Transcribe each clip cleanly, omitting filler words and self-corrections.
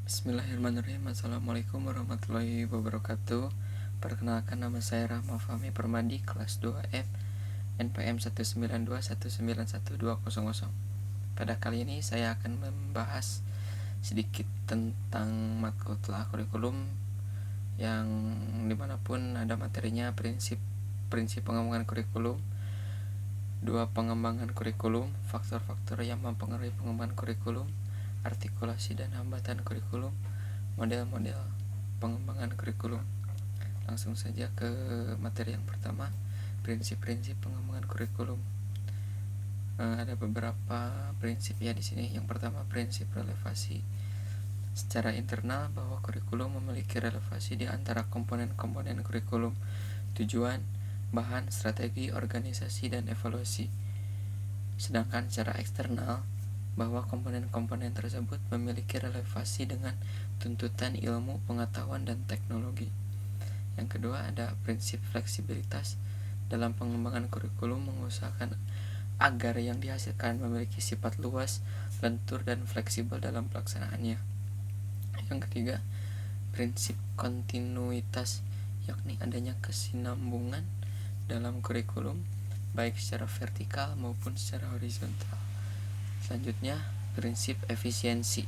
Bismillahirrahmanirrahim. Assalamualaikum warahmatullahi wabarakatuh. Perkenalkan, nama saya Rahma Fahmi Permadi, kelas 2F, NPM 192191200. Pada kali ini saya akan membahas sedikit tentang matkul telah kurikulum, yang dimanapun ada materinya prinsip pengembangan kurikulum, dua pengembangan kurikulum, faktor-faktor yang mempengaruhi pengembangan kurikulum, artikulasi dan hambatan kurikulum, model-model pengembangan kurikulum. Langsung saja ke materi yang pertama, prinsip-prinsip pengembangan kurikulum. Ada beberapa prinsip ya di sini. Yang pertama, prinsip relevasi. Secara internal, bahwa kurikulum memiliki relevasi di antara komponen-komponen kurikulum, tujuan, bahan, strategi, organisasi, dan evaluasi. Sedangkan secara eksternal, bahwa komponen-komponen tersebut memiliki relevasi dengan tuntutan ilmu, pengetahuan, dan teknologi. Yang kedua, ada prinsip fleksibilitas. Dalam pengembangan kurikulum mengusahakan agar yang dihasilkan memiliki sifat luas, lentur, dan fleksibel dalam pelaksanaannya. Yang ketiga, prinsip kontinuitas, yakni adanya kesinambungan dalam kurikulum, baik secara vertikal maupun secara horizontal. Selanjutnya, prinsip efisiensi,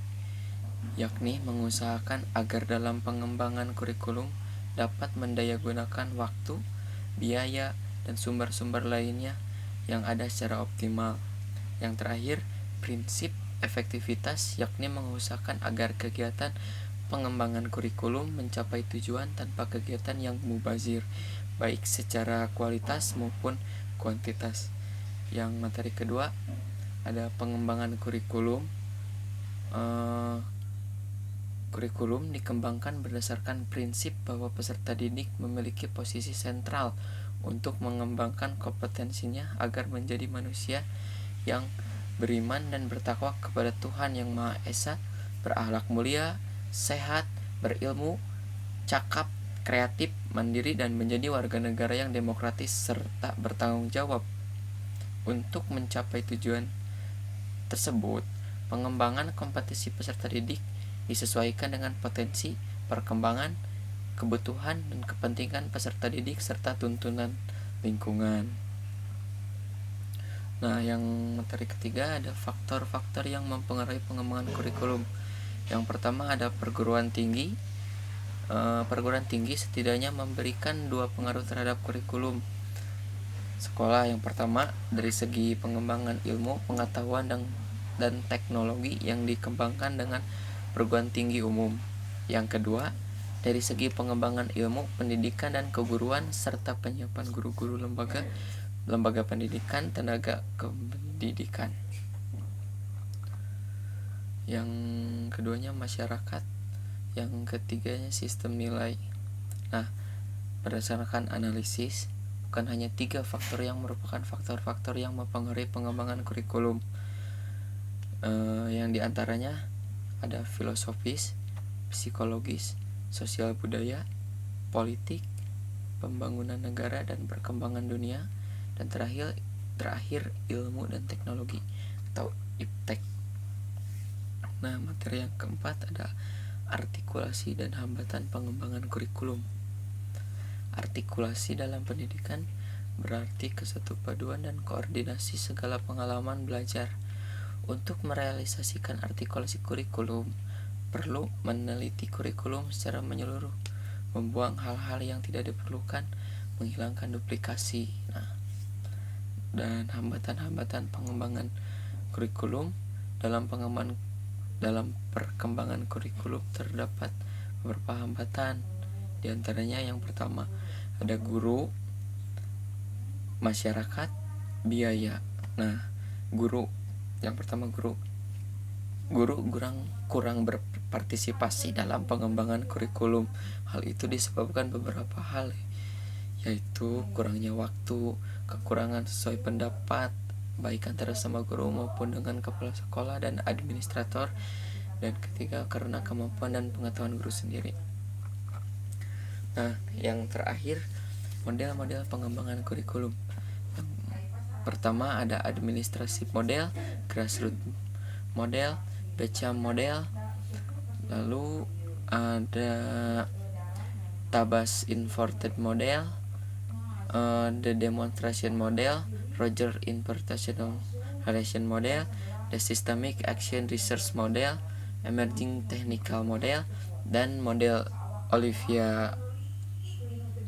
yakni mengusahakan agar dalam pengembangan kurikulum dapat mendayagunakan waktu, biaya, dan sumber-sumber lainnya yang ada secara optimal. Yang terakhir, prinsip efektivitas, yakni mengusahakan agar kegiatan pengembangan kurikulum mencapai tujuan tanpa kegiatan yang mubazir, baik secara kualitas maupun kuantitas. Yang materi kedua, ada pengembangan kurikulum. Kurikulum dikembangkan berdasarkan prinsip bahwa peserta didik memiliki posisi sentral untuk mengembangkan kompetensinya agar menjadi manusia yang beriman dan bertakwa kepada Tuhan Yang Maha Esa, berakhlak mulia, sehat, berilmu, cakap, kreatif, mandiri, dan menjadi warga negara yang demokratis serta bertanggung jawab. Untuk mencapai tujuan tersebut, pengembangan kompetensi peserta didik disesuaikan dengan potensi, perkembangan, kebutuhan, dan kepentingan peserta didik serta tuntunan lingkungan. Nah, yang materi ketiga ada faktor-faktor yang mempengaruhi pengembangan kurikulum. Yang pertama ada perguruan tinggi. Perguruan tinggi setidaknya memberikan dua pengaruh terhadap kurikulum sekolah. Yang pertama, dari segi pengembangan ilmu, pengetahuan, dan teknologi yang dikembangkan dengan perguruan tinggi umum. Yang kedua, dari segi pengembangan ilmu, pendidikan, dan keguruan serta penyiapan guru-guru lembaga pendidikan, tenaga kependidikan. Yang keduanya masyarakat. Yang ketiganya sistem nilai. Nah, berdasarkan analisis, bukan hanya 3 faktor yang merupakan faktor-faktor yang mempengaruhi pengembangan kurikulum. Yang diantaranya ada filosofis, psikologis, sosial budaya, politik, pembangunan negara dan perkembangan dunia, dan terakhir ilmu dan teknologi atau iptek. Nah, materi yang keempat ada artikulasi dan hambatan pengembangan kurikulum. Artikulasi dalam pendidikan berarti kesatupaduan dan koordinasi segala pengalaman belajar. Untuk merealisasikan artikulasi kurikulum, perlu meneliti kurikulum secara menyeluruh, membuang hal-hal yang tidak diperlukan, menghilangkan duplikasi. Nah, dan hambatan-hambatan pengembangan kurikulum. Dalam perkembangan kurikulum terdapat beberapa hambatan. Di antaranya yang pertama ada guru, masyarakat, biaya. Nah, yang pertama guru kurang berpartisipasi dalam pengembangan kurikulum. Hal itu disebabkan beberapa hal, yaitu kurangnya waktu, kekurangan sesuai pendapat baik antara sama guru maupun dengan kepala sekolah dan administrator, dan ketiga karena kemampuan dan pengetahuan guru sendiri. Nah, yang terakhir, model-model pengembangan kurikulum. Yang pertama ada administrasi model, grassroots model, Beckham model, Lalu ada Tabas Inverted Model, The Demonstration Model, Roger Interpretational Relation Model, The Systemic Action Research Model, Emerging Technical Model, dan model Olivia